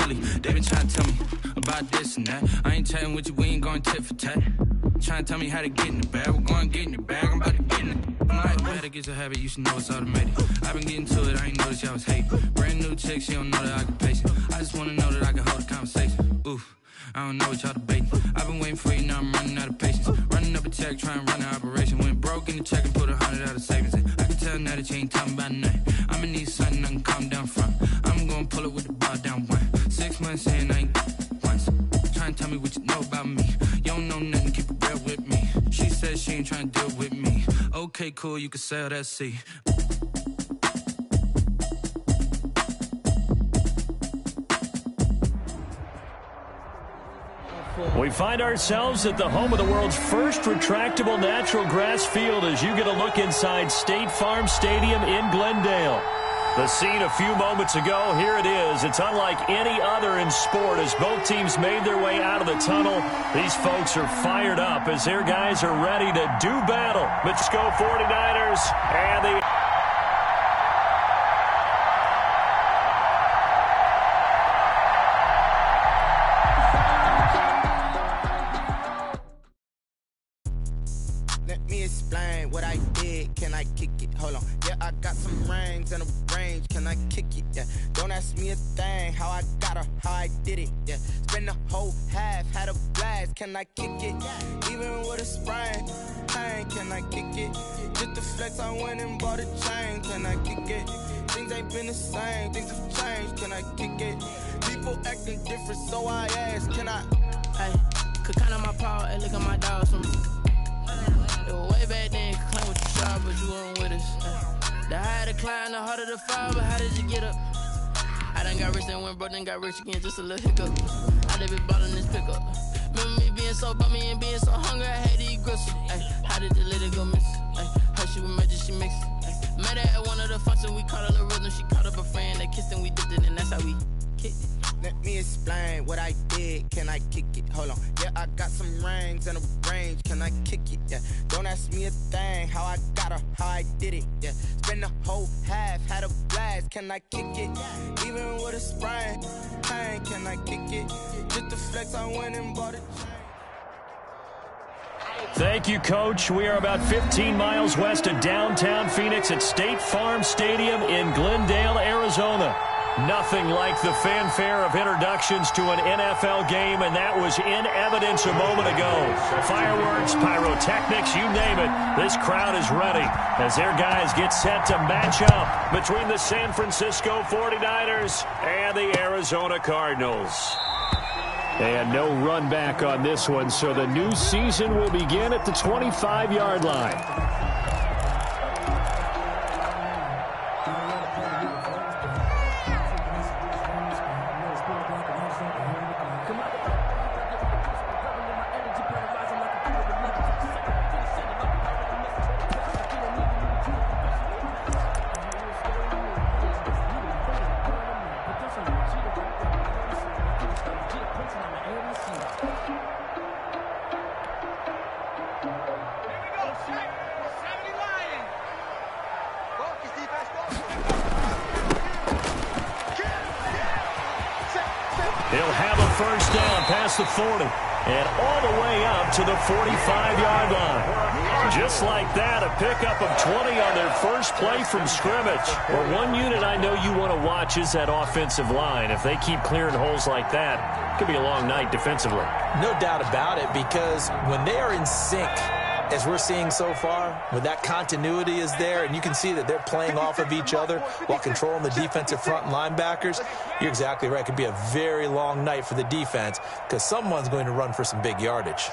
Philly. They been trying to tell me about this and that. I ain't chatting with you, we ain't going tit for tat. Trying to tell me how to get in the bag. We're going to get in the bag, I'm about to get in it. I'm like, better get your habit, you should know it's automated. I've been getting to it, I ain't noticed y'all was hating. Brand new chick, she don't know that I can pace it. I just wanna know that I can hold a conversation. Oof, I don't know what y'all debating. I've been waiting for you, now I'm running out of patience. Running up a check, trying to run an operation. Went broke in the check and put 100 out of savings in. I can tell now that you ain't talking about nothing. I'ma need something I can calm down from. I'm gonna pull it with the bar down one. 6 months in, I ain't once. Trying to tell me what you know about me. You don't know nothing, keep it real with me. She said she ain't trying to deal with me. Okay, cool, you can sell that seat. We find ourselves at the home of the world's first retractable natural grass field as you get a look inside State Farm Stadium in Glendale. The scene a few moments ago, here it is. It's unlike any other in sport as both teams made their way out of the tunnel. These folks are fired up as their guys are ready to do battle. Let's go 49ers and the... Let me explain what I did. Can I kick it? Hold on. Yeah, I got some rings and a range. Can I kick it? Yeah. Don't ask me a thing. How I got her, how I did it. Yeah. Spend the whole half, had a blast. Can I kick it? Even with a sprain. Hey, can I kick it? Just the flex, I went and bought a chain. Can I kick it? Things ain't been the same. Things have changed. Can I kick it? People acting different, so I ask. Can I? Hey, could count on my power and look at my dogs. Way back then, you could claim what you saw, but you weren't with us. The higher the climb, the harder the fall, but how did you get up? I done got rich and went broke, then got rich again, just a little hiccup. I done been ballin' this pickup. Remember me being so bummy and being so hungry, I had to eat gristle. How did the lady go miss? Her she was magic, she mixed. Met her at one of the functions, we caught her the rhythm, she caught up a friend, they kissed and we dipped it, and that's how we kicked it. Let me explain what I did. Can I kick it? Hold on. Yeah, I got some rings and a range. Can I kick it? Yeah. Don't ask me a thing. How I got her, how I did it. Yeah. Spend the whole half, had a blast. Can I kick it? Even with a sprain. Hey, can I kick it? Just the flex, I went and bought a chain. Thank you, Coach. We are about 15 miles west of downtown Phoenix at State Farm Stadium in Glendale, Arizona. Nothing like the fanfare of introductions to an NFL game, and that was in evidence a moment ago. Fireworks, pyrotechnics, you name it. This crowd is ready as their guys get set to match up between the San Francisco 49ers and the Arizona Cardinals. And no run back on this one, so the new season will begin at the 25-yard line. He'll have a first down past the 40 and all the way up to the 45-yard line. Just like that, a pickup of 20 on their first play from scrimmage. Well, one unit I know you want to watch is that offensive line. If they keep clearing holes like that, it could be a long night defensively. No doubt about it, because when they are in sync, as we're seeing so far, when that continuity is there and you can see that they're playing off of each other while controlling the defensive front and linebackers, you're exactly right. It could be a very long night for the defense because someone's going to run for some big yardage.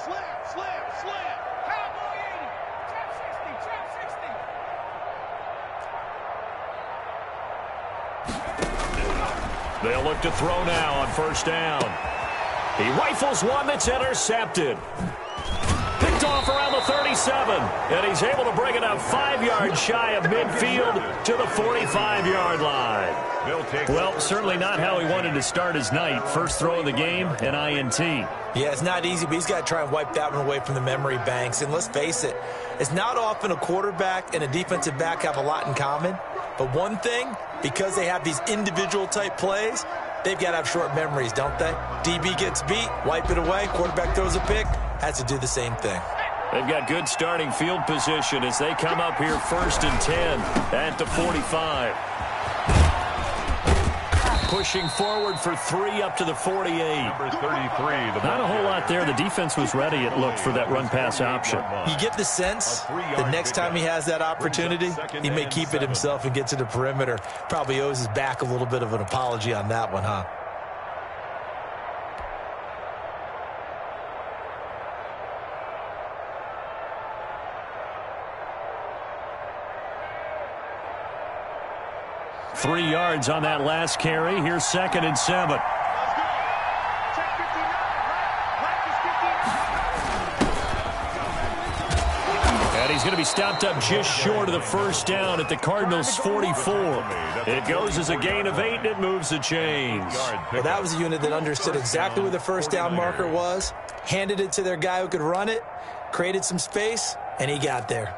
They'll look to throw now on first down. He rifles one that's intercepted. Picked off around the 37, and he's able to bring it up 5 yards shy of midfield to the 45-yard line. Well, certainly not how he wanted to start his night. First throw of the game, an INT. Yeah, it's not easy, but he's got to try and wipe that one away from the memory banks. And let's face it, it's not often a quarterback and a defensive back have a lot in common. But one thing, because they have these individual type plays, they've got to have short memories, don't they? DB gets beat, wipe it away, quarterback throws a pick, has to do the same thing. They've got good starting field position as they come up here 1st and 10 at the 45. Pushing forward for 3 up to the 48. Number 33. Not a whole lot there. The defense was ready, it looked, for that run-pass option. You get the sense the next time he has that opportunity, he may keep it himself and get to the perimeter. Probably owes his back a little bit of an apology on that one, huh? Three yards on that last carry. Here's 2nd and 7. And he's going to be stopped up just short of the first down at the Cardinals' 44. It goes as a gain of 8, and it moves the chains. Well, that was a unit that understood exactly where the first down marker was, handed it to their guy who could run it, created some space, and he got there.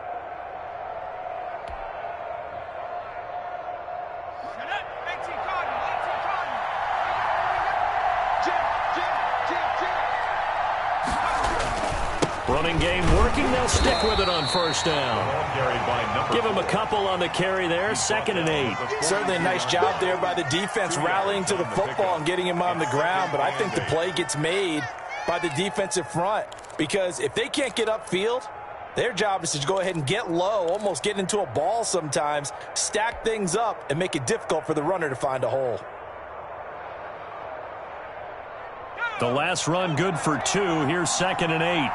Running game working. They'll stick with it on first down. Give him a couple on the carry there. 2nd and 8. Certainly a nice job there by the defense rallying to the football and getting him on the ground. But I think the play gets made by the defensive front, because if they can't get upfield, their job is to go ahead and get low, almost get into a ball sometimes, stack things up, and make it difficult for the runner to find a hole. The last run good for 2. Here's 2nd and 8.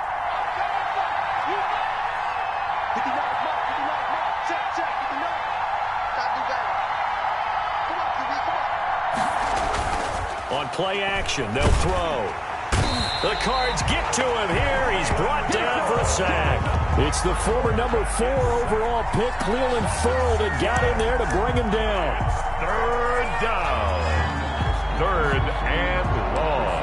On play action, they'll throw. The Cards get to him here. He's brought down for a sack. It's the former number 4 overall pick, Cleveland Ferrell, that got in there to bring him down. 3rd down. 3rd and long.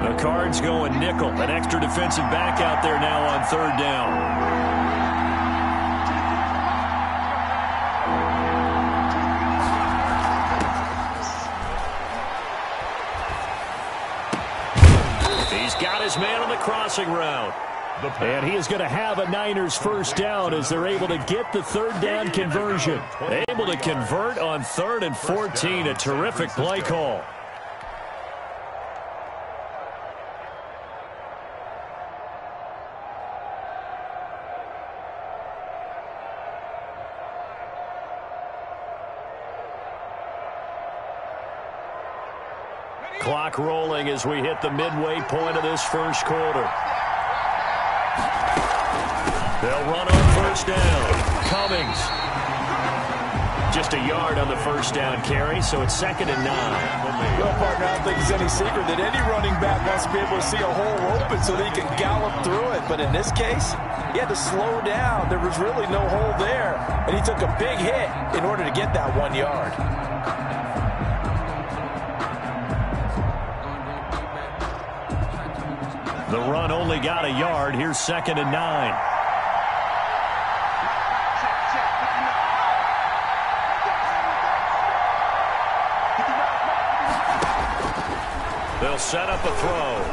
The Cards going nickel. An extra defensive back out there now on 3rd down. He's got his man on the crossing route. And he is going to have a Niners first down as they're able to get the 3rd down conversion. Able to convert on 3rd and 14. A terrific play call. Clock rolling as we hit the midway point of this first quarter. They'll run on first down. Cummings. Just a yard on the first down carry, so it's 2nd and 9. Well, partner, I don't think it's any secret that any running back wants to be able to see a hole open so that he can gallop through it. But in this case, he had to slow down. There was really no hole there, and he took a big hit in order to get that 1 yard. The run only got a yard. Here's 2nd and 9. They'll set up a throw.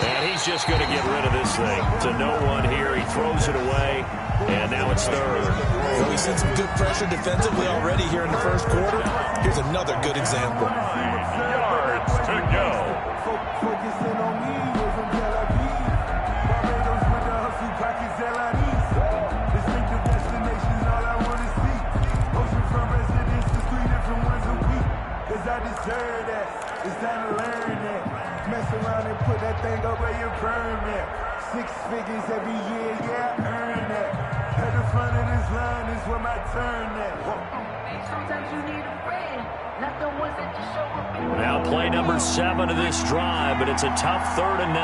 And he's just going to get rid of this thing. To no one here. He throws it away. And now it's 3rd. So we sent some good pressure defensively already here in the first quarter. Here's another good example. 9 yards to go. Focusing on me, from Tel Aviv. Barbados with the hustle, pockets LIDs. Distinctive destinations, all I want to see. Oceanfront residence, the 3 different ones a week. Cause I deserve that. It's time to learn that. Mess around and put that thing up where your permit. 6 figures every year, yeah, I earn that. At the front of this line is where my turn at. Sometimes you need a friend, not the ones that just show up. Now play number 7 of this drive, but it's a tough 3rd and 9.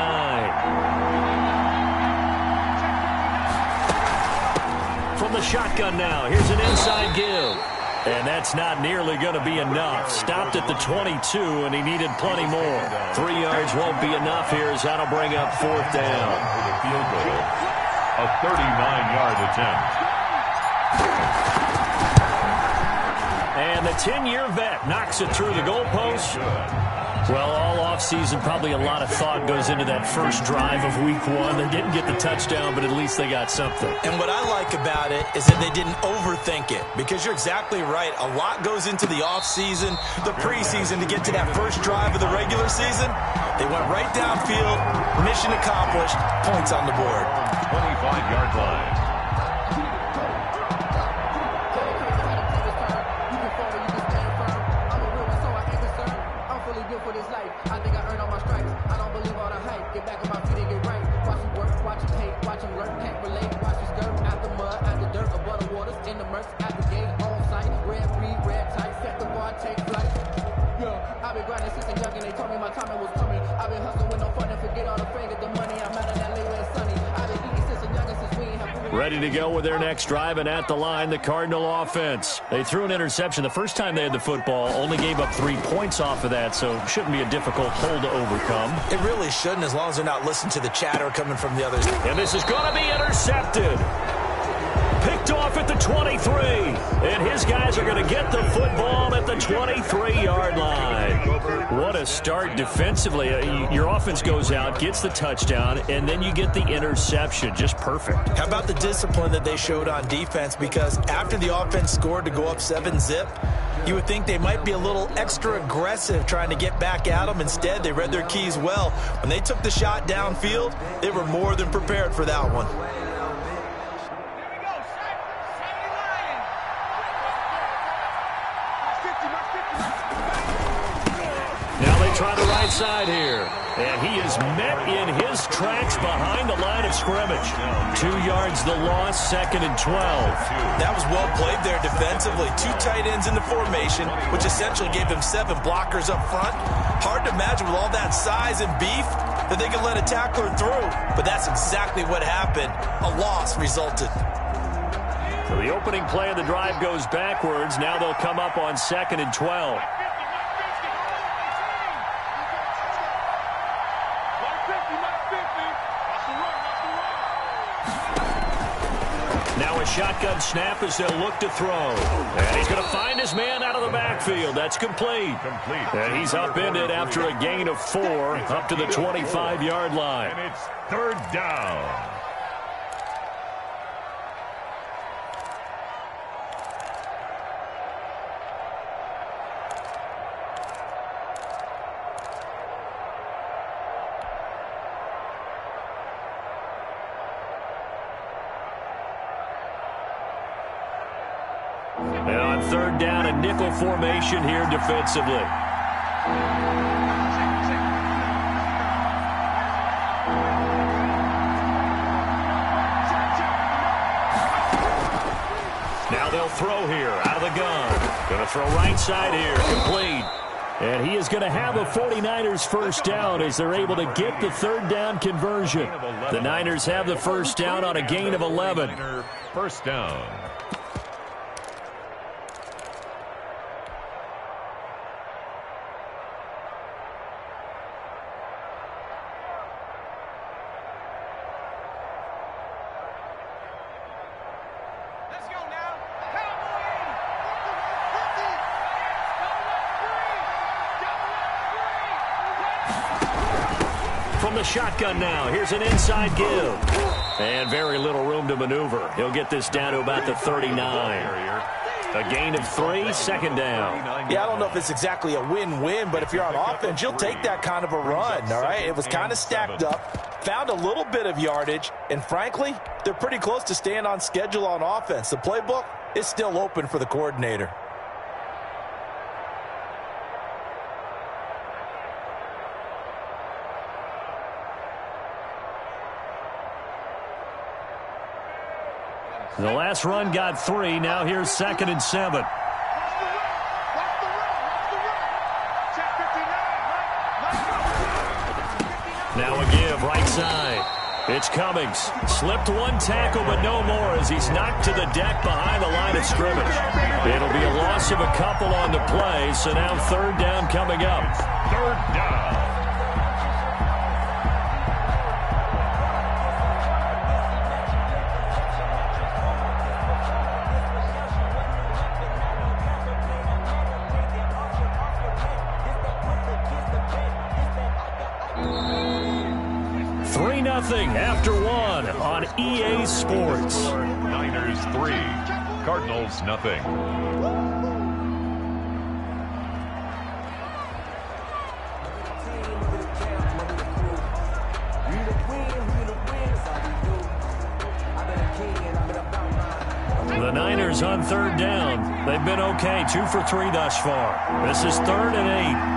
From the shotgun now, here's an inside give. And that's not nearly going to be enough. Stopped at the 22, and he needed plenty more. 3 yards won't be enough here, as that'll bring up 4th down. Field goal. A 39-yard attempt. And the 10-year vet knocks it through the goalpost. Well, all offseason, probably a lot of thought goes into that first drive of week 1. They didn't get the touchdown, but at least they got something. And what I like about it is that they didn't overthink it, because you're exactly right. A lot goes into the offseason, the preseason, to get to that first drive of the regular season. They went right downfield, mission accomplished, points on the board. 25-yard line. Ready to go with their next drive, and at the line, the Cardinal offense. They threw an interception the first time they had the football, only gave up 3 points off of that, so it shouldn't be a difficult hole to overcome. It really shouldn't, as long as they're not listening to the chatter coming from the others. And this is going to be intercepted. Picked off at the 23, and his guys are going to get the football at the 23-yard line. What a start defensively. Your offense goes out, gets the touchdown, and then you get the interception. Just perfect. How about the discipline that they showed on defense? Because after the offense scored to go up 7-zip, you would think they might be a little extra aggressive trying to get back at them. Instead, they read their keys well. When they took the shot downfield, they were more than prepared for that one. Try the right side here. And he is met in his tracks behind the line of scrimmage. 2 yards the loss, 2nd and 12. That was well played there defensively. 2 tight ends in the formation, which essentially gave him 7 blockers up front. Hard to imagine with all that size and beef that they could let a tackler through. But that's exactly what happened. A loss resulted. So the opening play of the drive goes backwards. Now they'll come up on 2nd and 12. Now a shotgun snap as they'll look to throw. And he's going to find his man out of the backfield. That's complete. And he's upended after a gain of 4 up to the 25-yard line. And it's 3rd down. And on 3rd down, a nickel formation here defensively. Now they'll throw here out of the gun. Going to throw right side here, complete. And he is going to have a 49ers first down as they're able to get the 3rd down conversion. The Niners have the first down on a gain of 11. First down. From the shotgun now, here's an inside give. And very little room to maneuver. He'll get this down to about the 39. A gain of 3, 2nd down. Yeah, I don't know if it's exactly a win-win, but if you're on offense, you'll take that kind of a run, all right? It was kind of stacked up, found a little bit of yardage, and frankly, they're pretty close to staying on schedule on offense. The playbook is still open for the coordinator. The last run got 3. Now here's 2nd and 7. Now a give right side. It's Cummings. Slipped one tackle, but no more as he's knocked to the deck behind the line of scrimmage. It'll be a loss of a couple on the play, so now third down coming up. Third down. After one on EA Sports. Niners 3, Cardinals nothing. The Niners on third down. They've been okay, 2 for 3 thus far. This is 3rd and 8.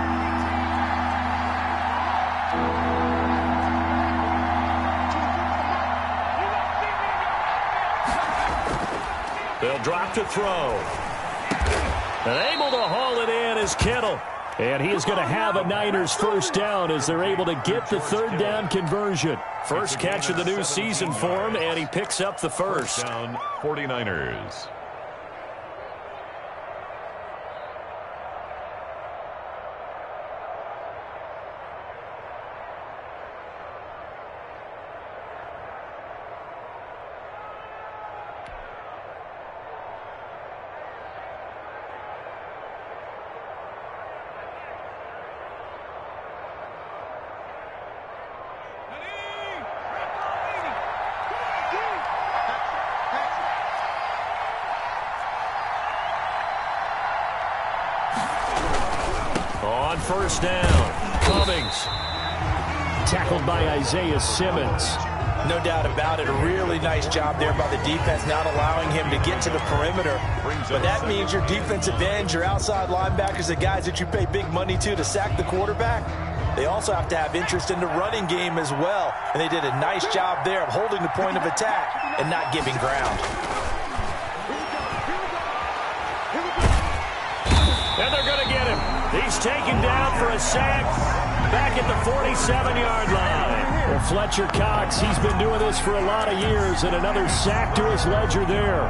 They'll drop to throw. And able to haul it in is Kittle. And he is going to have a Niners first down as they're able to get the third down conversion. First catch of the new season for him, and he picks up the first. Down 49ers. On first down, Cummings. Tackled by Isaiah Simmons. No doubt about it. A really nice job there by the defense, not allowing him to get to the perimeter. But that means your defensive ends, your outside linebackers, the guys that you pay big money to sack the quarterback, they also have to have interest in the running game as well. And they did a nice job there of holding the point of attack and not giving ground. And they're going to get him. He's taken down for a sack back at the 47-yard line. Well, Fletcher Cox, he's been doing this for a lot of years, and another sack to his ledger there.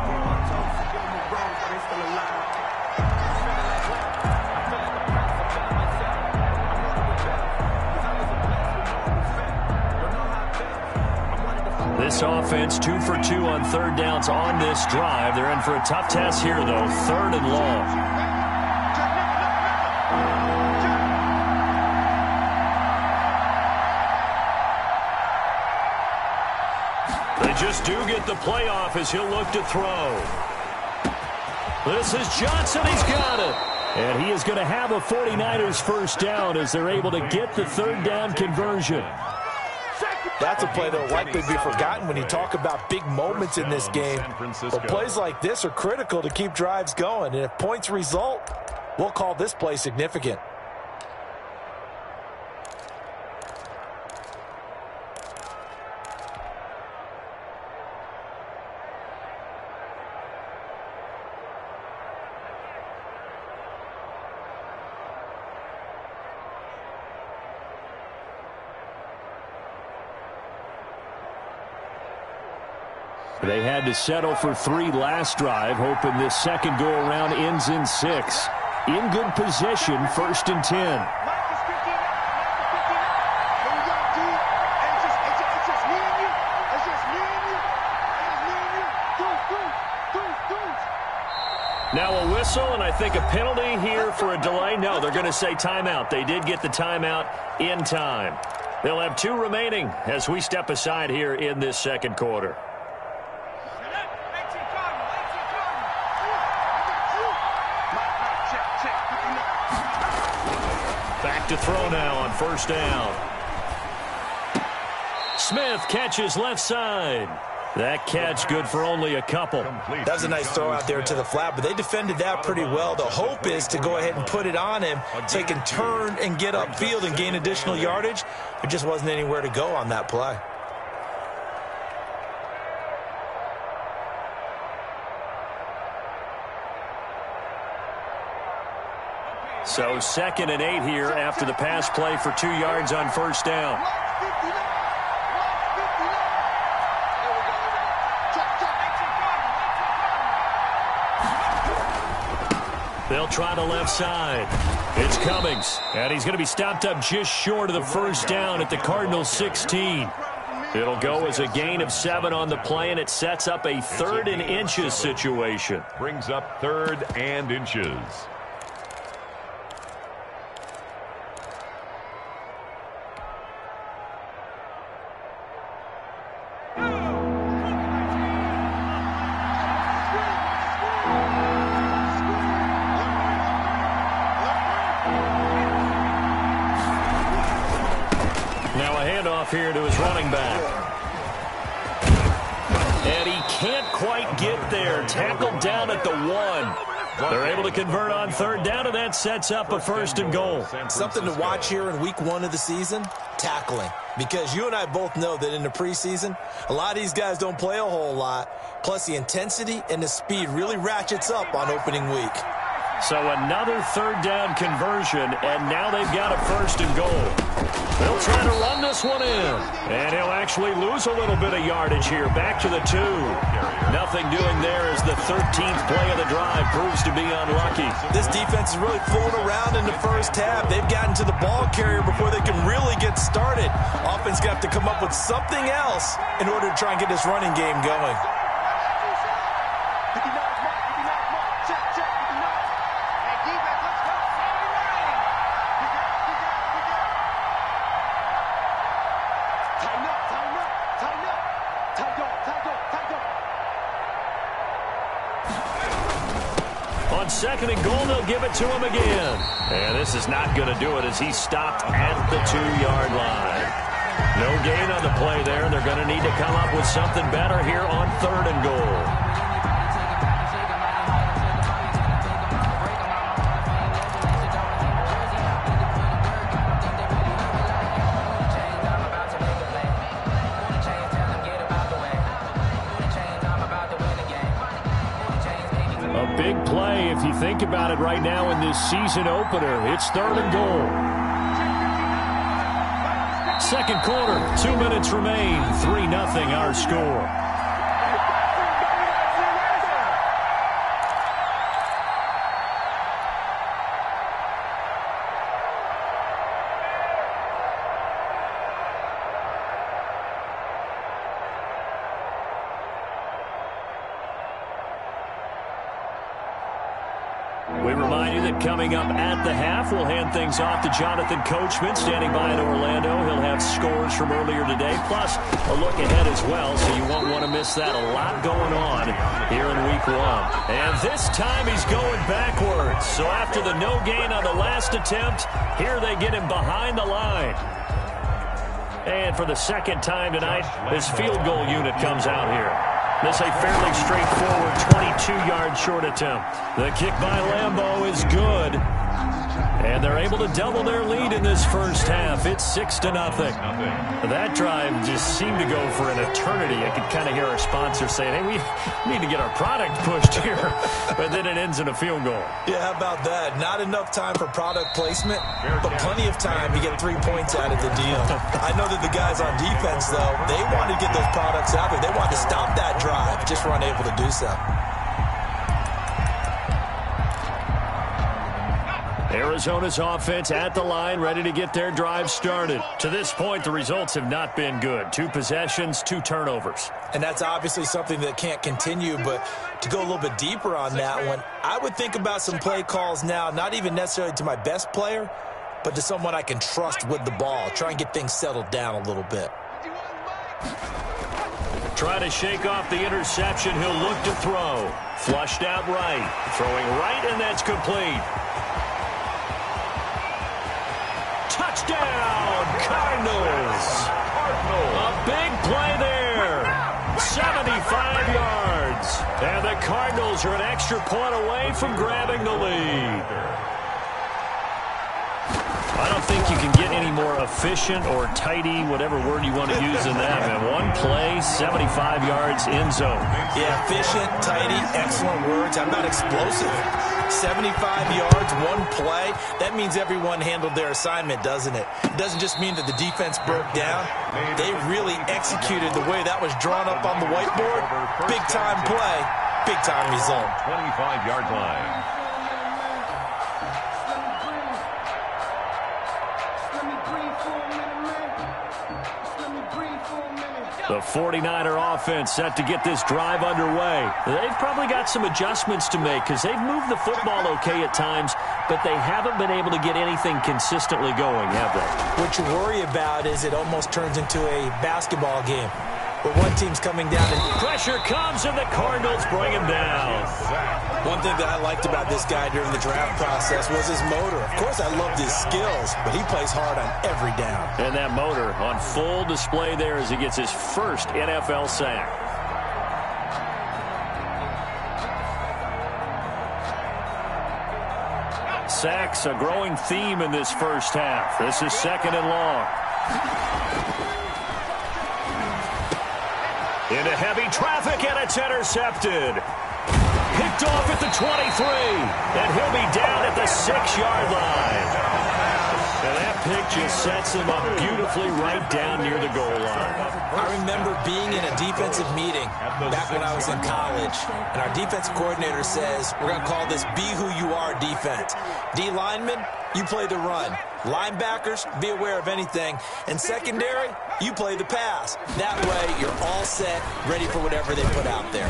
This offense 2 for 2 on third downs on this drive. They're in for a tough test here, though. 3rd and long. Just do get the playoff as he'll look to throw. This is Johnson. He's got it. And he is going to have a 49ers first down as they're able to get the third down conversion. That's a play that will likely be forgotten when you talk about big moments in this game. But plays like this are critical to keep drives going. And if points result, we'll call this play significant. They had to settle for 3 last drive, hoping this second go-around ends in 6. In good position, 1st and 10. Now a whistle, and I think a penalty here for a delay. No, they're going to say timeout. They did get the timeout in time. They'll have 2 remaining as we step aside here in this second quarter. Back to throw now on first down. Smith catches left side. That catch good for only a couple. That was a nice throw out there to the flat, but they defended that pretty well. The hope is to go ahead and put it on him so he can turn and get upfield and gain additional yardage. There just wasn't anywhere to go on that play. So 2nd and 8 here after the pass play for 2 yards on first down. They'll try the left side. It's Cummings, and he's going to be stopped up just short of the first down at the Cardinals' 16. It'll go as a gain of 7 on the play, and it sets up a 3rd and inches situation. Brings up 3rd and inches. Here to his running back. And he can't quite get there. Tackled down at the 1. They're able to convert on 3rd down, and that sets up a 1st and goal. Something to watch here in week 1 of the season, tackling. Because you and I both know that in the preseason, a lot of these guys don't play a whole lot. Plus the intensity and the speed really ratchets up on opening week. So another 3rd down conversion, and now they've got a 1st and goal. They'll try to run this one in, and he'll actually lose a little bit of yardage here. Back to the 2. Nothing doing there as the 13th play of the drive proves to be unlucky. This defense is really flown around in the first half. They've gotten to the ball carrier before they can really get started. Offense going to have to come up with something else in order to try and get this running game going. On 2nd and goal, they'll give it to him again. And this is not going to do it as he's stopped at the 2-yard line. No gain on the play there. They're going to need to come up with something better here on 3rd and goal. Big play if you think about it right now in this season opener. It's 3rd and goal. 2nd quarter, 2 minutes remain. 3-0 our score. We remind you that coming up at the half, we'll hand things off to Jonathan Coachman, standing by in Orlando. He'll have scores from earlier today, plus a look ahead as well, so you won't want to miss that. A lot going on here in week 1. And this time he's going backwards. So after the no gain on the last attempt, here they get him behind the line. And for the 2nd time tonight, his field goal unit comes out here. This a fairly straightforward 22-yard short attempt. The kick by Lambeau is good. And they're able to double their lead in this first half. It's 6-0. That drive just seemed to go for an eternity. I could kind of hear our sponsor saying, hey, we need to get our product pushed here. But then it ends in a field goal. Yeah, how about that? Not enough time for product placement, but plenty of time to get 3 points out of the deal. I know that the guys on defense, though, they wanted to get those products out there. They wanted to stop that drive, just weren't able to do so. Arizona's offense at the line, ready to get their drive started. To this point, the results have not been good. 2 possessions, 2 turnovers. And that's obviously something that can't continue, but to go a little bit deeper on that one, I would think about some play calls now, not even necessarily to my best player, but to someone I can trust with the ball. Try and get things settled down a little bit. Try to shake off the interception. He'll look to throw. Flushed out right. Throwing right, and that's complete. Touchdown, Cardinals. A big play there. 75 yards. And the Cardinals are an extra point away from grabbing the lead. I don't think you can get any more efficient or tidy, whatever word you want to use in that, man. One play, 75 yards, end zone. Yeah, efficient, tidy, excellent words. How about explosive? 75 yards, one play. That means everyone handled their assignment, doesn't it? It doesn't just mean that the defense broke down. They really executed the way that was drawn up on the whiteboard. Big-time play, big-time result. 25-yard line. The 49er offense set to get this drive underway. They've probably got some adjustments to make because they've moved the football okay at times, but they haven't been able to get anything consistently going, have they? What you worry about is it almost turns into a basketball game where one team's coming down and pressure comes and the Cardinals bring him down. One thing that I liked about this guy during the draft process was his motor. Of course, I loved his skills, but he plays hard on every down. And that motor on full display there as he gets his first NFL sack. Sacks, a growing theme in this first half. This is 2nd and long. Into heavy traffic, and it's intercepted. Picked off at the 23, and he'll be down at the 6-yard line. And that pick just sets him up beautifully right down near the goal line. I remember being in a defensive meeting back when I was in college, and our defensive coordinator says, we're going to call this Be Who You Are defense. D linemen, you play the run. Linebackers, be aware of anything. And secondary, you play the pass. That way, you're all set, ready for whatever they put out there.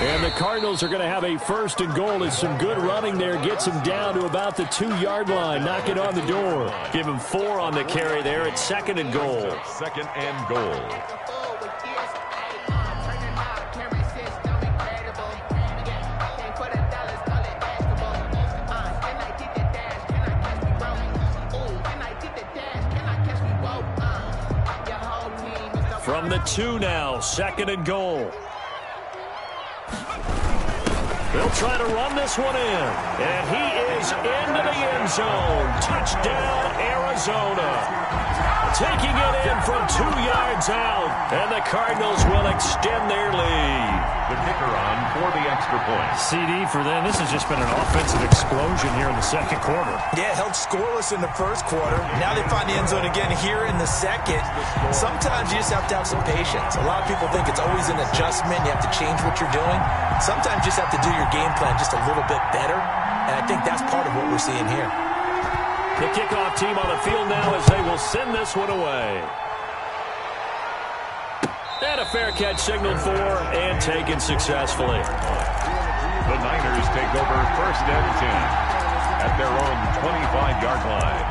And the Cardinals are going to have a 1st and goal as some good running there gets him down to about the 2-yard line. Knock it on the door. Give him 4 on the carry there. It's 2nd and goal. 2nd and goal. From the 2 now, 2nd and goal. They'll try to run this one in. And he is into the end zone. Touchdown, Arizona. Taking it in from 2 yards out. And the Cardinals will extend their lead. The kicker on for the extra point. CD for them. This has just been an offensive explosion here in the 2nd quarter. Yeah, held scoreless in the 1st quarter. Now they find the end zone again here in the 2nd. Sometimes you just have to have some patience. A lot of people think it's always an adjustment. You have to change what you're doing. Sometimes you just have to do your game plan just a little bit better. And I think that's part of what we're seeing here. The kickoff team on the field now as they will send this one away. And a fair catch signaled for and taken successfully. The Niners take over 1st and 10 at their own 25-yard line.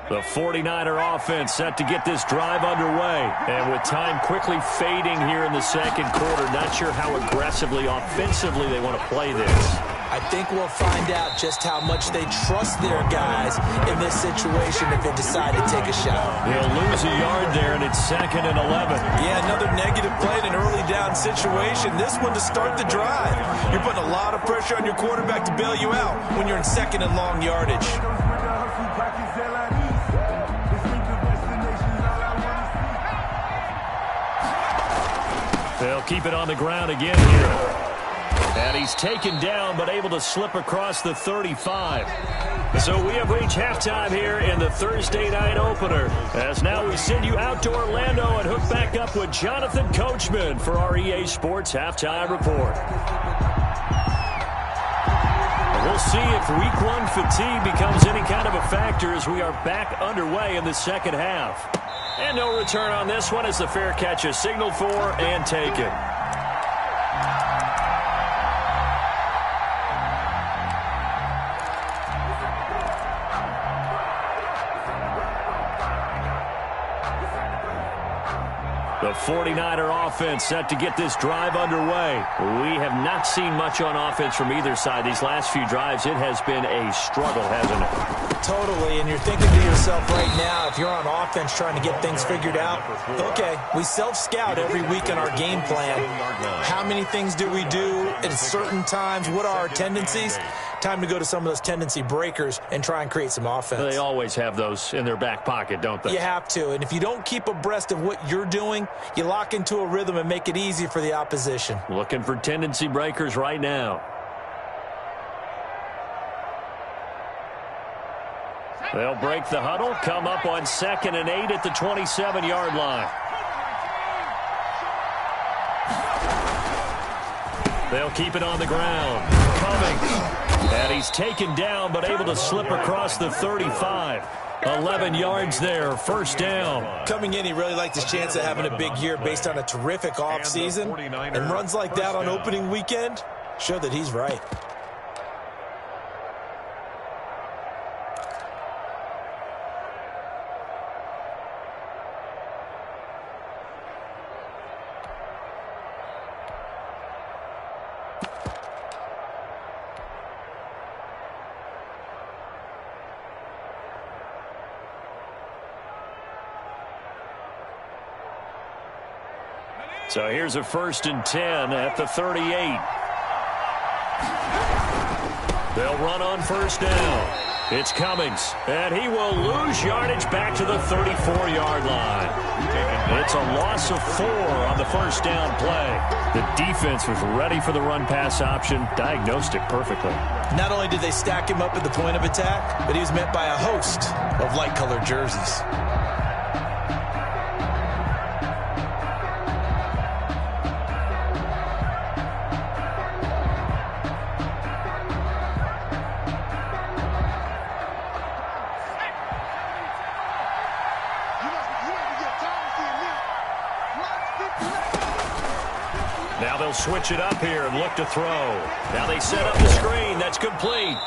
The 49er offense set to get this drive underway. And with time quickly fading here in the 2nd quarter, not sure how aggressively, offensively they want to play this. I think we'll find out just how much they trust their guys in this situation if they decide to take a shot. They'll lose a yard there, and it's 2nd and 11. Yeah, another negative play in an early down situation. This one to start the drive. You're putting a lot of pressure on your quarterback to bail you out when you're in 2nd and long yardage. They'll keep it on the ground again here. And he's taken down, but able to slip across the 35. So we have reached halftime here in the Thursday night opener. As now we send you out to Orlando and hook back up with Jonathan Coachman for our EA Sports Halftime Report. We'll see if Week 1 fatigue becomes any kind of a factor as we are back underway in the 2nd half. And no return on this one as the fair catch is signaled for and taken. The 49er offense set to get this drive underway. We have not seen much on offense from either side. These last few drives, it has been a struggle, hasn't it? Totally, and you're thinking to yourself right now, if you're on offense trying to get things figured out, okay, we self-scout every week in our game plan. How many things do we do at certain times? What are our tendencies? Time to go to some of those tendency breakers and try and create some offense. They always have those in their back pocket, don't they? You have to, and if you don't keep abreast of what you're doing, you lock into a rhythm and make it easy for the opposition. Looking for tendency breakers right now. They'll break the huddle, come up on 2nd and 8 at the 27-yard line. They'll keep it on the ground. Cummings. And he's taken down, but able to slip across the 35. 11 yards there, first down. Coming in, he really liked his chance of having a big year based on a terrific offseason. And runs like that on opening weekend show that he's right. So here's a 1st and 10 at the 38. They'll run on 1st down. It's Cummings, and he will lose yardage back to the 34-yard line. It's a loss of 4 on the 1st down play. The defense was ready for the run-pass option, diagnosed it perfectly. Not only did they stack him up at the point of attack, but he was met by a host of light-colored jerseys. Now they'll switch it up here and look to throw. Now they set up the screen. That's complete.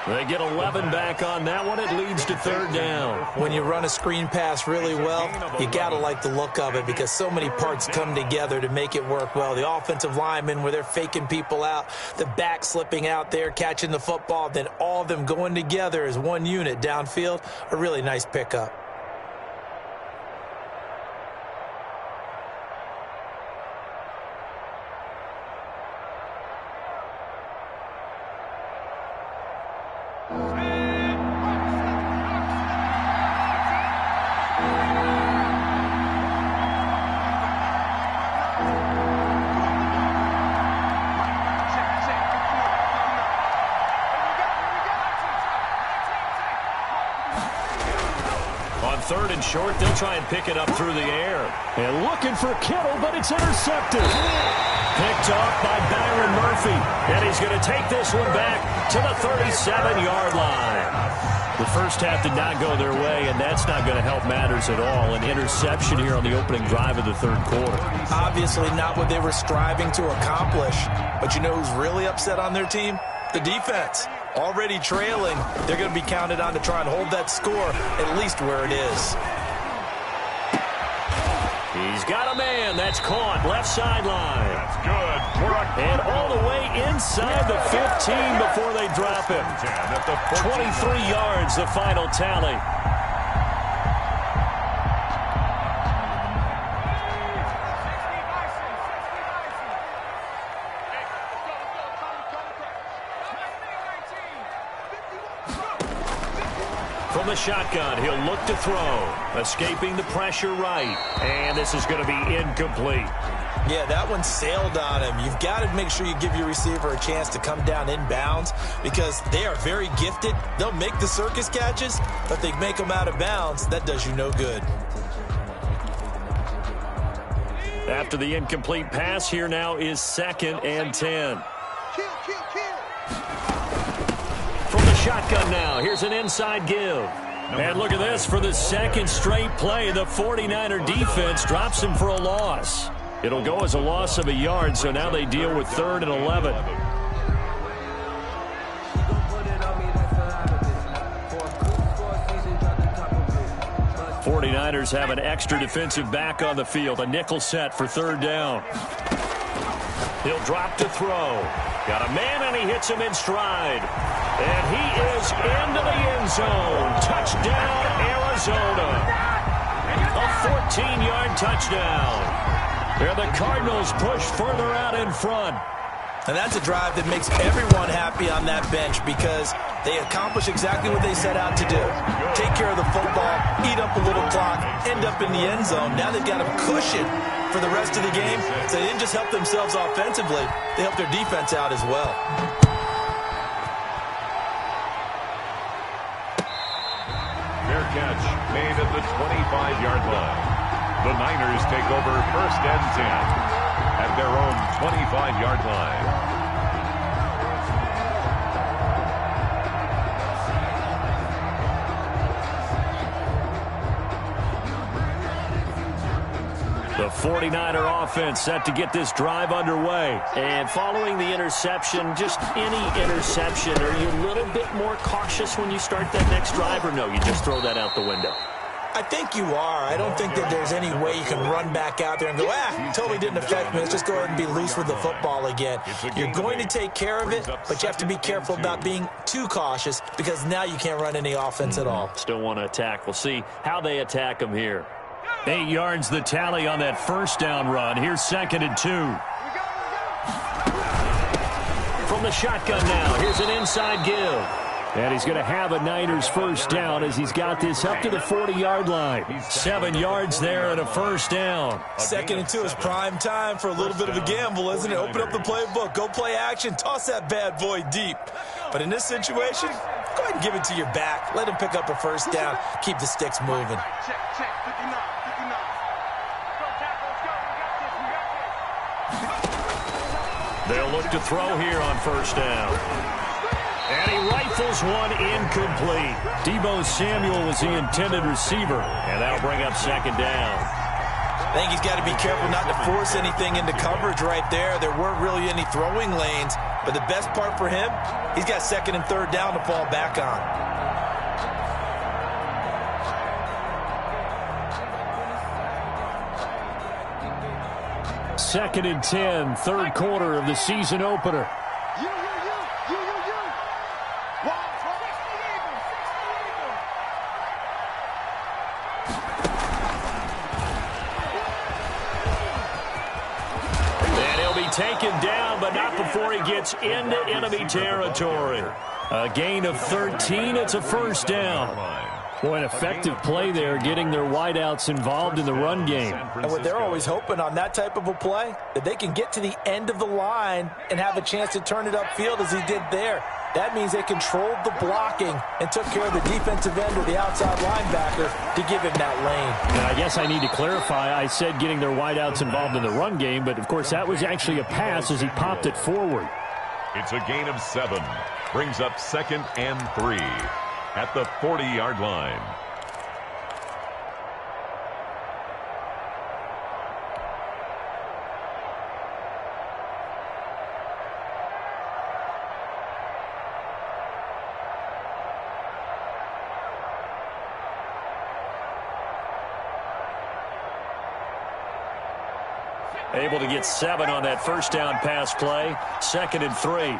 They get 11 back on that one. It leads to 3rd down. When you run a screen pass really well, you got to like the look of it because so many parts come together to make it work well. The offensive linemen where they're faking people out, the back slipping out there, catching the football, then all of them going together as one unit downfield. A really nice pickup. On 3rd and short, they'll try and pick it up through the air. And looking for Kittle, but it's intercepted. Picked off by Byron Murphy. And he's going to take this one back to the 37-yard line. The first half did not go their way, and that's not going to help matters at all. An interception here on the opening drive of the 3rd quarter. Obviously not what they were striving to accomplish. But you know who's really upset on their team? The defense. Already trailing, they're going to be counted on to try and hold that score at least where it is. He's got a man. That's caught. Left sideline. That's good. And all the way inside the 15 before they drop him. 23 yards, the final tally. From the shotgun, he'll look to throw. Escaping the pressure right. And this is going to be incomplete. Yeah, that one sailed on him. You've got to make sure you give your receiver a chance to come down inbounds because they are very gifted. They'll make the circus catches, but they make them out of bounds. That does you no good. After the incomplete pass, here now is 2nd and 10. From the shotgun now, here's an inside give. And look at this, for the 2nd straight play, the 49er defense drops him for a loss. It'll go as a loss of a yard, so now they deal with 3rd and 11. 49ers have an extra defensive back on the field, a nickel set for 3rd down. He'll drop to throw. Got a man, and he hits him in stride. And he is into the end zone. Touchdown, Arizona. A 14-yard touchdown. There the Cardinals push further out in front. And that's a drive that makes everyone happy on that bench because they accomplish exactly what they set out to do. Take care of the football, eat up a little clock, end up in the end zone. Now they've got a cushion for the rest of the game. So they didn't just help themselves offensively, they helped their defense out as well. catch made at the 25-yard line. The Niners take over 1st and 10 at their own 25-yard line. The 49er offense set to get this drive underway. And following the interception, just any interception, are you a little bit more cautious when you start that next drive, or no, you just throw that out the window? I think you are. I don't think that there's any way you can run back out there and go, totally didn't affect me. Let's just go ahead and be loose with the football again. You're going to take care of it, but you have to be careful about being too cautious because now you can't run any offense at all. Still want to attack. We'll see how they attack them here. 8 yards the tally on that first down run. Here's 2nd and 2. From the shotgun now, here's an inside give. And he's going to have a Niners first down as he's got this up to the 40-yard line. 7 yards there and a first down. 2nd and 2 is prime time for a little bit of a gamble, isn't it? Open up the playbook, go play action, toss that bad boy deep. But in this situation, go ahead and give it to your back. Let him pick up a first down. Keep the sticks moving. They'll look to throw here on first down. And he rifles one incomplete. Deebo Samuel was the intended receiver. And that'll bring up 2nd down. I think he's got to be careful not to force anything into coverage right there. There weren't really any throwing lanes. But the best part for him, he's got 2nd and 3rd down to fall back on. Second and 10, 3rd quarter of the season opener. And he'll be taken down, but not before he gets into enemy territory. A gain of 13, it's a first down. Boy, an effective play there, getting their wideouts involved in the run game. And what they're always hoping on that type of a play, that they can get to the end of the line and have a chance to turn it upfield as he did there. That means they controlled the blocking and took care of the defensive end or the outside linebacker to give him that lane. And I guess I need to clarify, I said getting their wideouts involved in the run game, but of course that was actually a pass as he popped it forward. It's a gain of 7. Brings up 2nd and 3. At the 40-yard line. Able to get 7 on that first down pass play. 2nd and 3.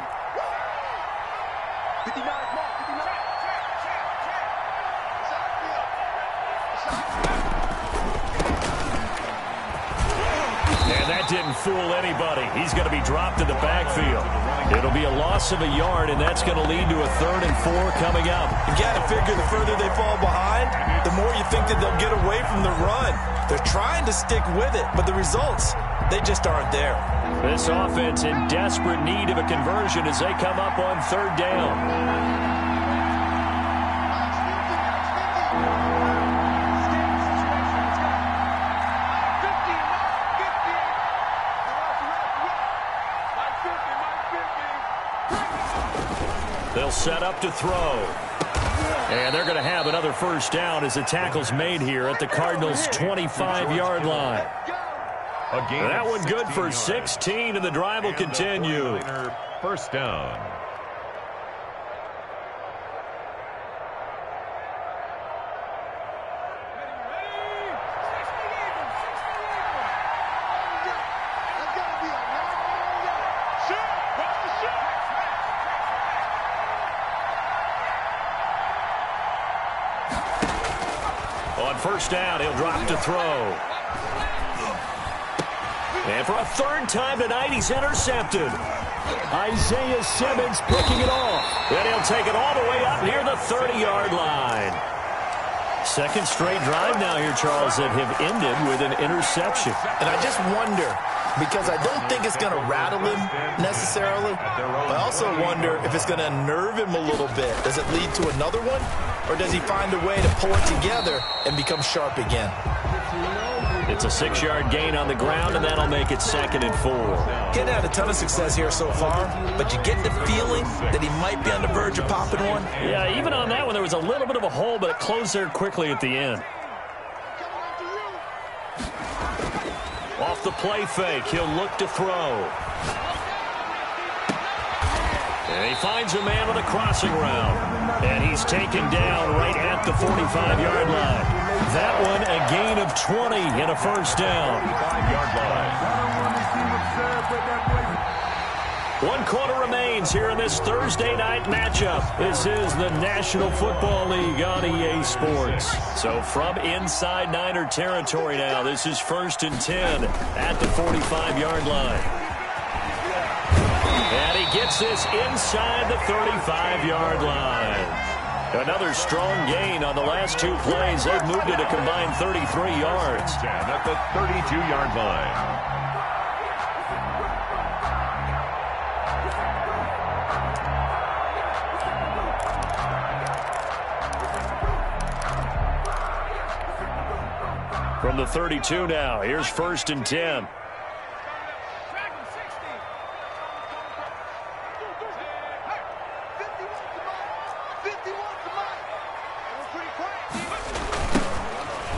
Didn't fool anybody. He's going to be dropped in the backfield. It'll be a loss of a yard, and that's going to lead to a 3rd and 4 coming up. You got to figure the further they fall behind, the more you think that they'll get away from the run. They're trying to stick with it, but the results, they just aren't there. This offense in desperate need of a conversion as they come up on 3rd down. They'll set up to throw. And they're going to have another first down as the tackle's made here at the Cardinals' 25-yard line. That one good for 16, and the drive will continue. First down. First down, he'll drop to throw. And for a 3rd time tonight, he's intercepted. Isaiah Simmons picking it off. And he'll take it all the way up near the 30-yard line. Second straight drive now here, Charles, that have ended with an interception. And I just wonder, because I don't think it's going to rattle him necessarily, I also wonder if it's going to unnerve him a little bit. Does it lead to another one, or does he find a way to pull it together and become sharp again? It's a 6-yard gain on the ground, and that'll make it 2nd and 4. Getting had a ton of success here so far, but you get the feeling that he might be on the verge of popping one. Yeah, even on that one, there was a little bit of a hole, but it closed there quickly at the end. Off the play fake, he'll look to throw. And he finds a man on a crossing route. And he's taken down right at the 45-yard line. That one a gain of 20 and a first down. 5-yard line. 1 quarter remains here in this Thursday night matchup. This is the National Football League on EA Sports. So from inside Niner territory now, this is 1st and 10 at the 45-yard line. And he gets this inside the 35-yard line. Another strong gain on the last 2 plays. They've moved it a combined 33 yards. At the 32-yard line. From the 32 now, here's 1st and 10.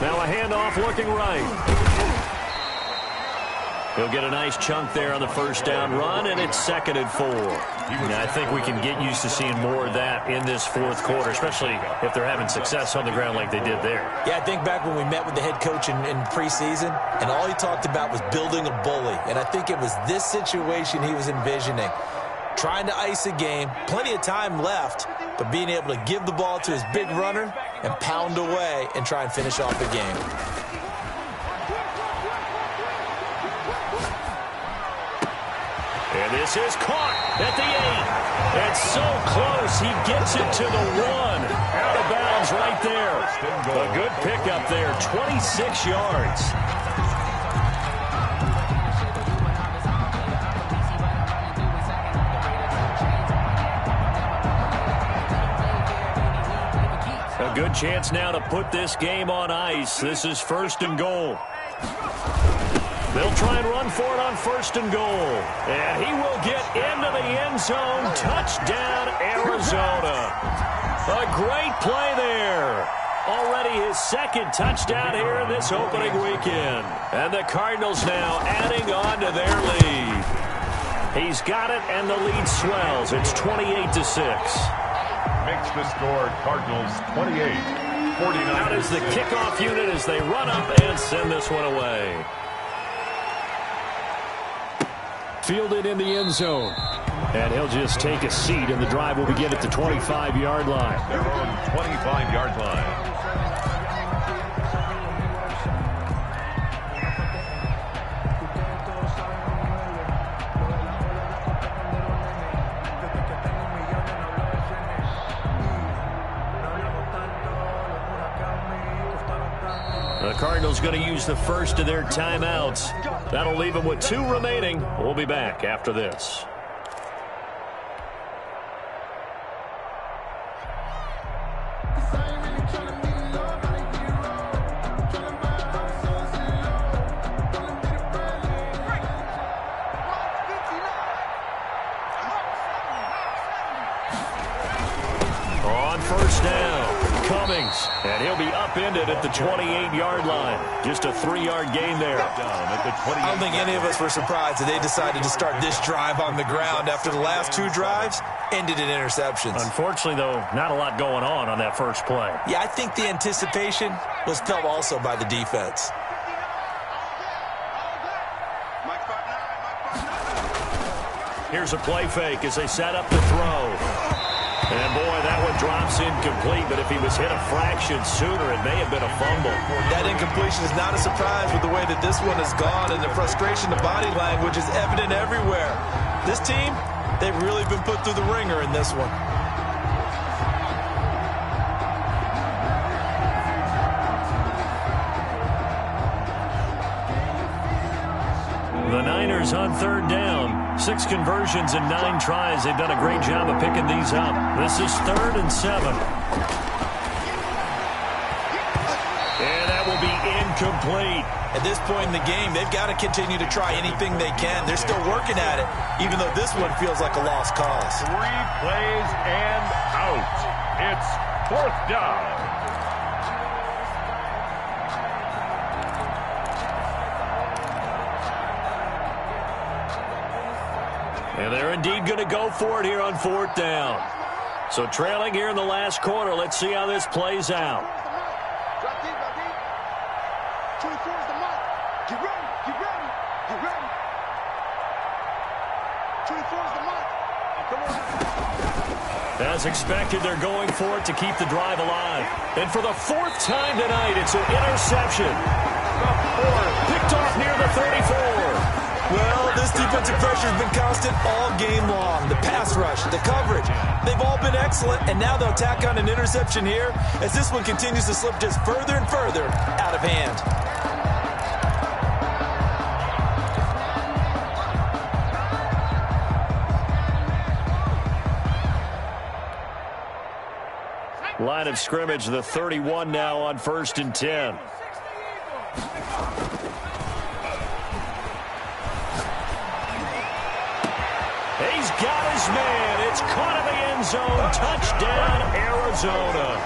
Now a handoff looking right. He'll get a nice chunk there on the first down run, and it's 2nd and 4. Now, I think we can get used to seeing more of that in this 4th quarter, especially if they're having success on the ground like they did there. Yeah, I think back when we met with the head coach in preseason, and all he talked about was building a bully. And I think it was this situation he was envisioning. Trying to ice a game, plenty of time left, but being able to give the ball to his big runner and pound away and try and finish off the game. And this is caught at the 8. It's so close, he gets it to the 1. Out of bounds right there. A good pickup there, 26 yards. A good chance now to put this game on ice. This is 1st and goal. They'll try and run for it on 1st and goal. And he will get into the end zone. Touchdown, Arizona. A great play there. Already his 2nd touchdown here in this opening weekend. And the Cardinals now adding on to their lead. He's got it, and the lead swells. It's 28-6. Makes the score Cardinals 28. 49. Out is the kickoff unit as they run up and send this one away. Fielded in the end zone. And he'll just take a seat, and the drive will begin at the 25-yard line. Their own 25-yard line. The Cardinals going to use the first of their timeouts. That'll leave them with 2 remaining. We'll be back after this. On first down. Cummings, and he'll be upended at the 28-yard line. Just a 3-yard gain there. I don't think any of us were surprised that they decided to start this drive on the ground after the last 2 drives ended in interceptions. Unfortunately, though, not a lot going on that first play. Yeah, I think the anticipation was felt also by the defense. Here's a play fake as they set up the throw. And, boy, that one drops incomplete, but if he was hit a fraction sooner, it may have been a fumble. That incompletion is not a surprise with the way that this one has gone, and the frustration, the body language is evident everywhere. This team, they've really been put through the ringer in this one. The Niners on third down. 6 conversions and 9 tries. They've done a great job of picking these up. This is 3rd and 7. And that will be incomplete. At this point in the game, they've got to continue to try anything they can. They're still working at it, even though this one feels like a lost cause. 3 plays and out. It's 4th down. And they're indeed going to go for it here on 4th down. So trailing here in the last quarter. Let's see how this plays out. Drop deep, drop deep. 24 is the mark. Get ready, get ready, get ready. 24 is the mark. Come on. As expected, they're going for it to keep the drive alive. And for the 4th time tonight, it's an interception. Picked off near the 34. Well, this defensive pressure has been constant all game long. The pass rush, the coverage, they've all been excellent, and now they'll tack on an interception here as this one continues to slip just further and further out of hand. Line of scrimmage, the 31 now on 1st and 10. He's got his man. It's caught in the end zone. Touchdown, Arizona.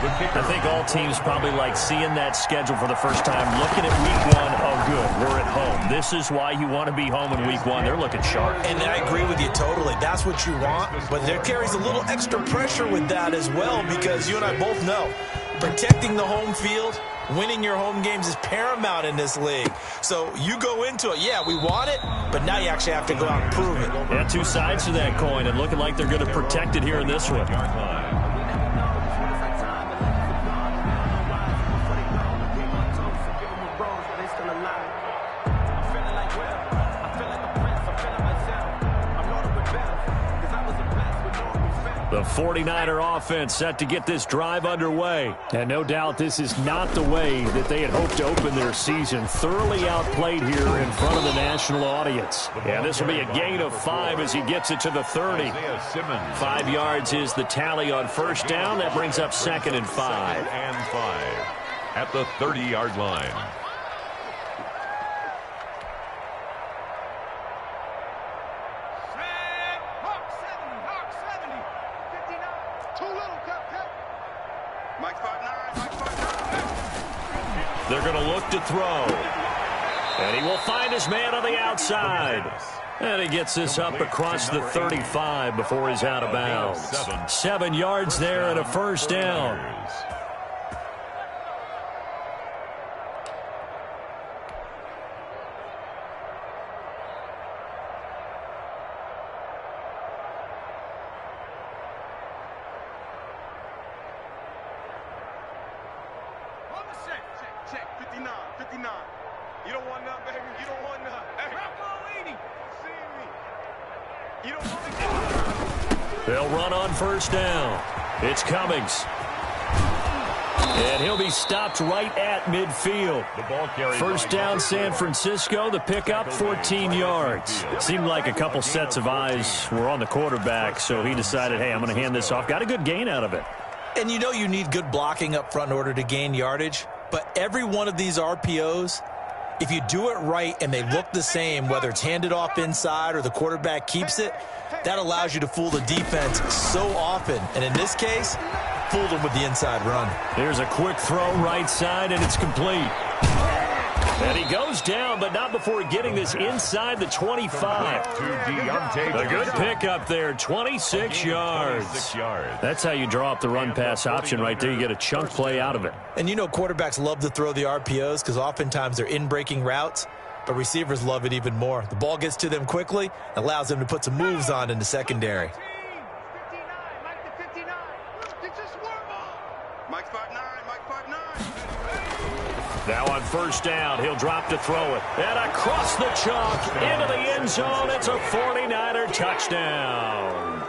I think all teams probably like seeing that schedule for the first time, looking at week 1. Oh, good, we're at home. This is why you want to be home in week 1. They're looking sharp. And I agree with you totally. That's what you want. But there carries a little extra pressure with that as well, because you and I both know protecting the home field, winning your home games is paramount in this league. So you go into it, yeah, we want it, but now you actually have to go out and prove it. Yeah, 2 sides to that coin, and looking like they're going to protect it here in this one. The 49er offense set to get this drive underway. And no doubt this is not the way that they had hoped to open their season. Thoroughly outplayed here in front of the national audience. Yeah, this will be a gain of 5 as he gets it to the 30. 5 yards is the tally on 1st down. That brings up 2nd and 5. 2nd and 5 at the 30-yard line. They're going to look to throw. And he will find his man on the outside. And he gets this up across the 35 before he's out of bounds. 7 yards there and a 1st down. Check, 59, 59. You don't want none, baby. You don't want none. Hey, Rocco, see me. You don't want to. They'll run on 1st down. It's Cummings. And he'll be stopped right at midfield. 1st down, San Francisco. The pickup, 14 yards. It seemed like a couple sets of eyes were on the quarterback, so he decided, hey, I'm going to hand this off. Got a good gain out of it. And you know you need good blocking up front in order to gain yardage. But every one of these RPOs, if you do it right and they look the same, whether it's handed off inside or the quarterback keeps it, that allows you to fool the defense so often. And in this case, fooled them with the inside run. There's a quick throw right side, and it's complete. And he goes down, but not before getting this inside the 25. A good pickup there, 26 yards. That's how you draw up the run-pass option right there. You get a chunk play out of it. And you know quarterbacks love to throw the RPOs because oftentimes they're in-breaking routes, but receivers love it even more. The ball gets to them quickly, allows them to put some moves on in the secondary. Now on 1st down, he'll drop to throw it. And across the chalk, into the end zone, it's a 49er touchdown.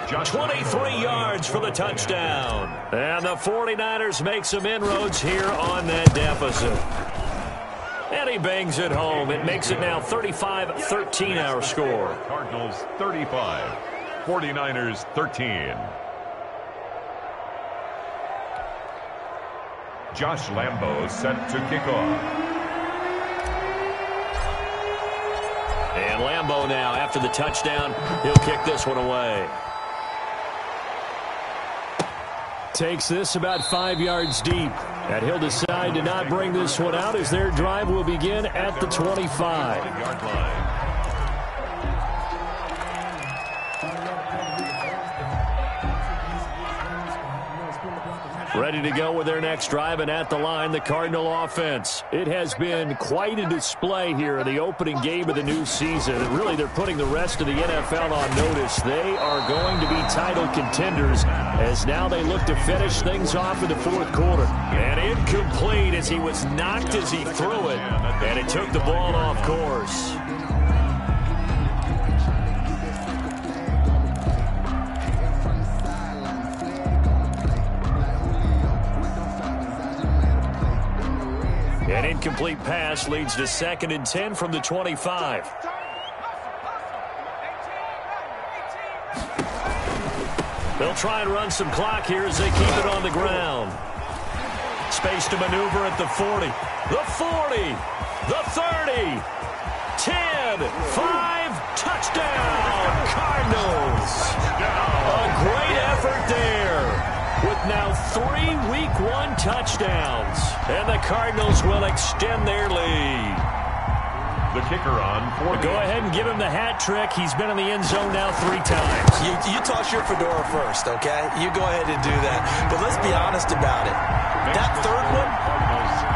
23 yards for the touchdown. And the 49ers make some inroads here on that deficit. And he bangs it home. It makes it now 35-13 our score. Cardinals 35, 49ers 13. Josh Lambo set to kick off. And Lambo now, after the touchdown, he'll kick this one away. Takes this about 5 yards deep. And he'll decide to not bring this one out as their drive will begin at the 25-yard line. Ready to go with their next drive, and at the line, the Cardinal offense. It has been quite a display here in the opening game of the new season, and really they're putting the rest of the NFL on notice. They are going to be title contenders as now they look to finish things off in the fourth quarter. And incomplete as he was knocked as he threw it, and it took the ball off course. An incomplete pass leads to 2nd and 10 from the 25. They'll try and run some clock here as they keep it on the ground. Space to maneuver at the 40. The 40. The 30. 10. 5. Touchdown. Cardinals. A great effort there. With now 3 Week 1 touchdowns. And the Cardinals will extend their lead. The kicker on. Go ahead and give him the hat trick. He's been in the end zone now 3 times. You toss your fedora first, okay? You go ahead and do that. But let's be honest about it. That third one,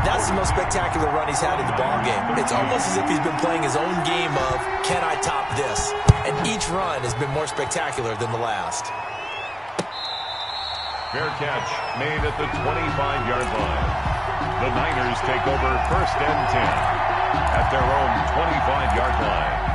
that's the most spectacular run he's had in the ballgame. It's almost as if he's been playing his own game of, can I top this? And each run has been more spectacular than the last. Fair catch made at the 25-yard line. The Niners take over 1st and 10 at their own 25-yard line.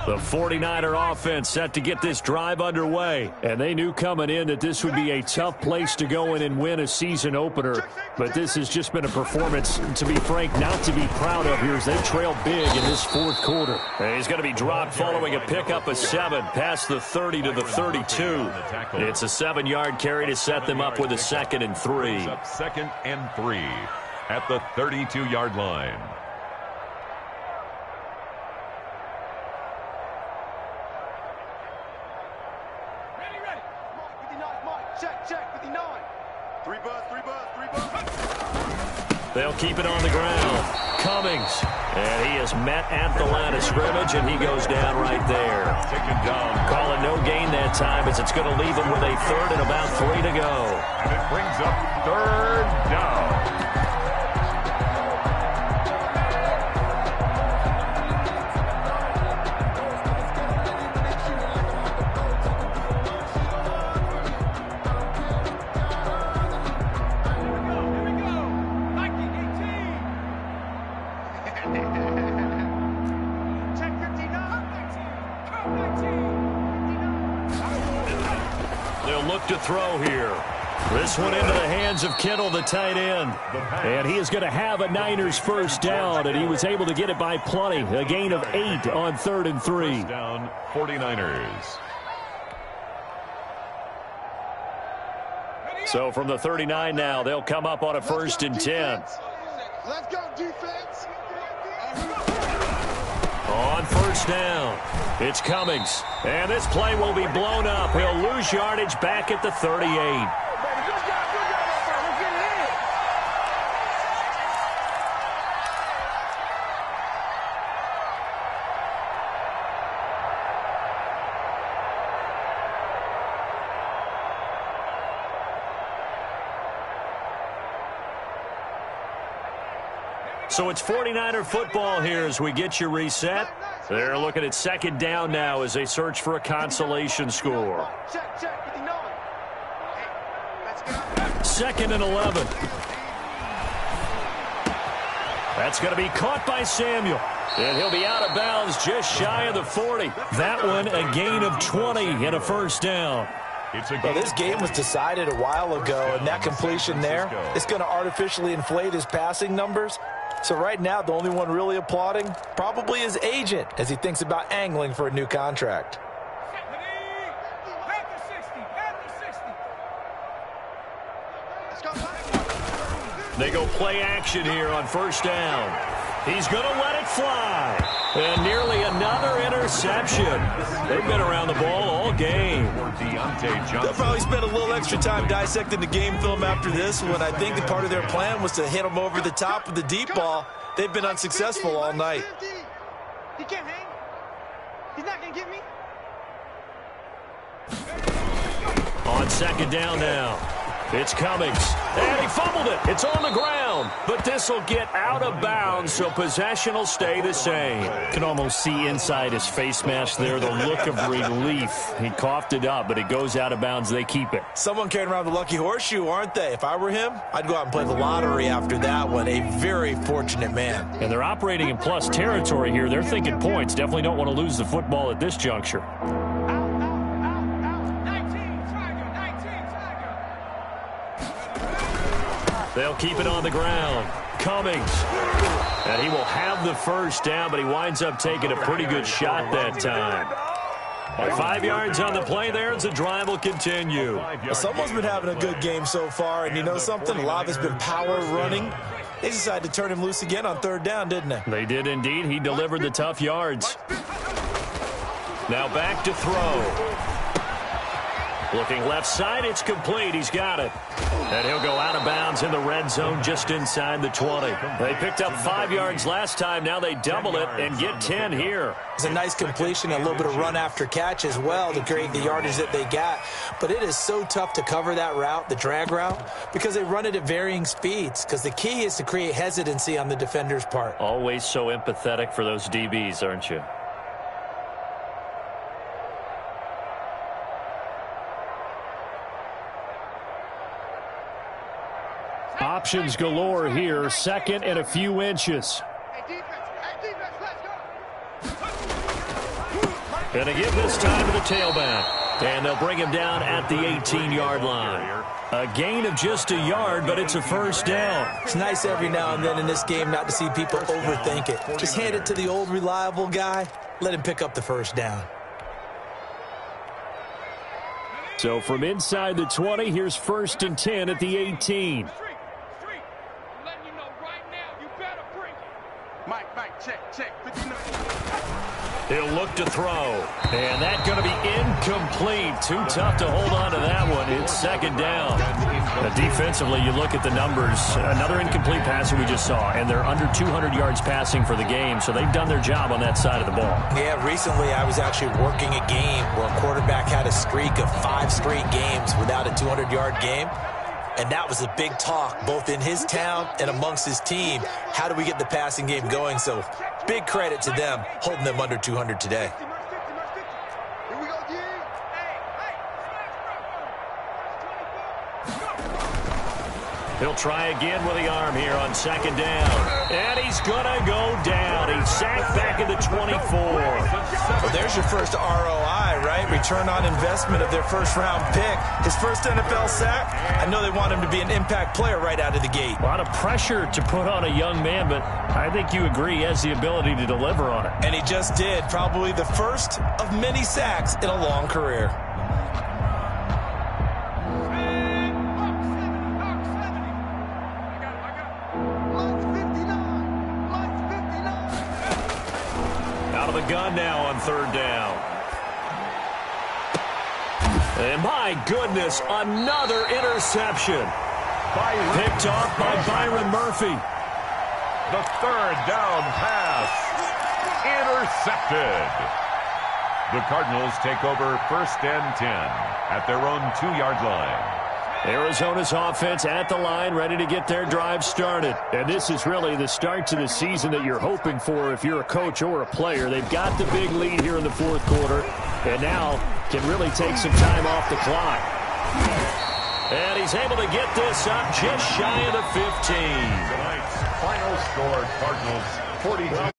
The 49er offense set to get this drive underway. And they knew coming in that this would be a tough place to go in and win a season opener. But this has just been a performance, to be frank, not to be proud of here as they trail big in this fourth quarter. And he's going to be dropped following a pickup of 7 past the 30 to the 32. It's a 7-yard carry to set them up with a 2nd and 3. 2nd and 3 at the 32-yard line. They'll keep it on the ground. Cummings. And he is met at the line of scrimmage, and he goes down right there. Taken down. Calling no gain that time as it's going to leave him with a 3rd and about 3 to go. And it brings up 3rd down. To throw here. This one into the hands of Kittle, the tight end. And he is going to have a Niners 1st down, and he was able to get it by plenty. A gain of 8 on 3rd and 3. 1st down, 49ers. So from the 39 now, they'll come up on a 1st and 10. Let's go, defense. On 1st down, it's Cummings. And this play will be blown up. He'll lose yardage back at the 38. So it's 49er football here as we get you reset. They're looking at 2nd down now as they search for a consolation score. 2nd and 11. That's going to be caught by Samuel. And he'll be out of bounds just shy of the 40. That one a gain of 20 and a first down. Well, this game was decided a while ago, and that completion there is going to artificially inflate his passing numbers. So right now, the only one really applauding probably his agent as he thinks about angling for a new contract. They go play action here on first down. He's going to let it fly. And nearly another interception. They've been around the ball all game. They'll probably spend a little extra time dissecting the game film after this one. I think that part of their plan was to hit him over the top with the deep ball. They've been unsuccessful all night. He can't hang. He's not going to get me. On second down now. It's Cummings. And he fumbled it. It's on the ground. But this will get out of bounds, so possession will stay the same. Can almost see inside his face mask there the look of relief. He coughed it up, but it goes out of bounds. They keep it. Someone carrying around the lucky horseshoe, aren't they? If I were him, I'd go out and play the lottery after that one. A very fortunate man. And they're operating in plus territory here. They're thinking points. Definitely don't want to lose the football at this juncture. They'll keep it on the ground. Cummings. And he will have the first down, but he winds up taking a pretty good shot that time. At 5 yards on the play there, and the drive will continue. Well, someone's been having a good game so far, and you know something? A lot of it's been power running. They decided to turn him loose again on third down, didn't they? They did indeed. He delivered the tough yards. Now back to throw. Looking left side, it's complete. He's got it. And he'll go out of bounds in the red zone just inside the 20. They picked up 5 yards last time. Now they double it and get 10 here. It's a nice completion, a little bit of run after catch as well to create the yardage that they got. But it is so tough to cover that route, the drag route, because they run it at varying speeds. Because the key is to create hesitancy on the defender's part. Always so empathetic for those DBs, aren't you? Options galore here. Second and a few inches. And they give this time to the tailback. And they'll bring him down at the 18-yard line. A gain of just a yard, but it's a first down. It's nice every now and then in this game not to see people overthink it. Just hand it to the old reliable guy. Let him pick up the first down. So from inside the 20, here's 1st and 10 at the 18. He'll look to throw. And that's going to be incomplete. Too tough to hold on to that one. It's second down. Defensively, you look at the numbers. Another incomplete pass that we just saw. And they're under 200 yards passing for the game. So they've done their job on that side of the ball. Yeah, recently I was actually working a game where a quarterback had a streak of 5 straight games without a 200-yard game. And that was a big talk, both in his town and amongst his team. How do we get the passing game going? So big credit to them, holding them under 200 today. He'll try again with the arm here on second down. And he's going to go down. He's sacked back at the 24. Well, there's your first ROI, right? Return on investment of their first-round pick. His first NFL sack. I know they want him to be an impact player right out of the gate. A lot of pressure to put on a young man, but I think you agree he has the ability to deliver on it. And he just did. Probably the first of many sacks in a long career. Gun now on third down. And my goodness, another interception. Picked off by Byron Murphy. The third down pass. Intercepted. The Cardinals take over 1st and 10 at their own 2-yard line. Arizona's offense at the line, ready to get their drive started. And this is really the start to the season that you're hoping for if you're a coach or a player. They've got the big lead here in the 4th quarter, and now can really take some time off the clock. And he's able to get this up just shy of the 15. Final score, Cardinals 42.